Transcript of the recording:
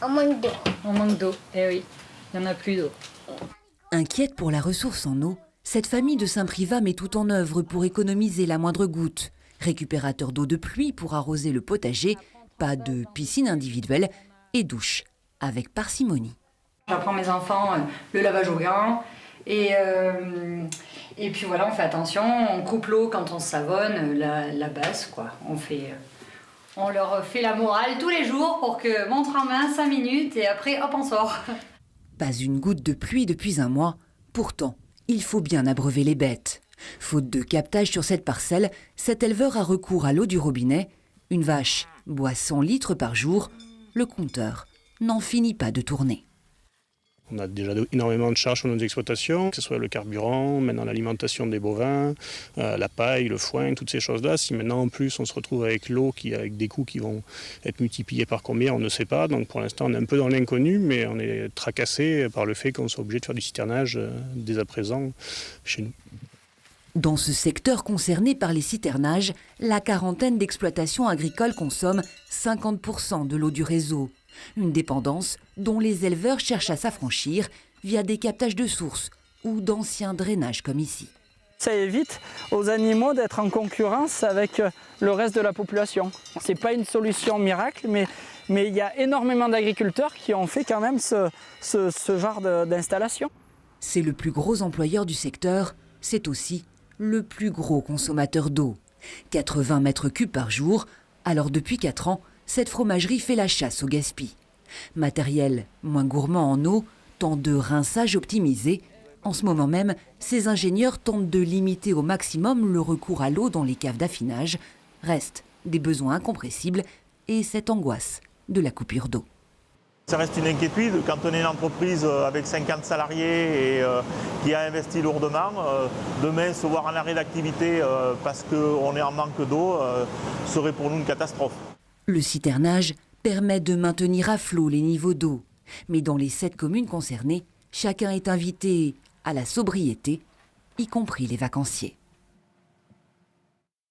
On manque d'eau. On manque d'eau, eh oui, il n'y en a plus d'eau. Inquiète pour la ressource en eau, cette famille de Saint-Privat met tout en œuvre pour économiser la moindre goutte. Récupérateur d'eau de pluie pour arroser le potager, pas de piscine individuelle et douche avec parcimonie. J'apprends mes enfants le lavage aux gants et puis voilà, on fait attention, on coupe l'eau quand on se savonne, la basse quoi. On leur fait la morale tous les jours pour que montre en main 5 minutes et après hop on sort. Pas une goutte de pluie depuis un mois, pourtant il faut bien abreuver les bêtes. Faute de captage sur cette parcelle, cet éleveur a recours à l'eau du robinet. Une vache boit 100 litres par jour, le compteur n'en finit pas de tourner. On a déjà énormément de charges sur nos exploitations, que ce soit le carburant, maintenant l'alimentation des bovins, la paille, le foin, toutes ces choses-là. Si maintenant en plus on se retrouve avec l'eau avec des coûts qui vont être multipliés par combien, on ne sait pas. Donc pour l'instant on est un peu dans l'inconnu, mais on est tracassé par le fait qu'on soit obligé de faire du citernage dès à présent chez nous. Dans ce secteur concerné par les citernages, la quarantaine d'exploitations agricoles consomme 50% de l'eau du réseau. Une dépendance dont les éleveurs cherchent à s'affranchir via des captages de sources ou d'anciens drainages comme ici. Ça évite aux animaux d'être en concurrence avec le reste de la population. Ce n'est pas une solution miracle, mais il y a énormément d'agriculteurs qui ont fait quand même ce genre d'installation. C'est le plus gros employeur du secteur, c'est aussi le plus gros consommateur d'eau. 80 mètres cubes par jour, alors depuis 4 ans, cette fromagerie fait la chasse au gaspillage. Matériel moins gourmand en eau, temps de rinçage optimisé. En ce moment même, ces ingénieurs tentent de limiter au maximum le recours à l'eau dans les caves d'affinage. Restent des besoins incompressibles et cette angoisse de la coupure d'eau. Ça reste une inquiétude quand on est une entreprise avec 50 salariés et qui a investi lourdement. Demain, se voir en arrêt d'activité parce qu'on est en manque d'eau serait pour nous une catastrophe. Le citernage permet de maintenir à flot les niveaux d'eau. Mais dans les 7 communes concernées, chacun est invité à la sobriété, y compris les vacanciers.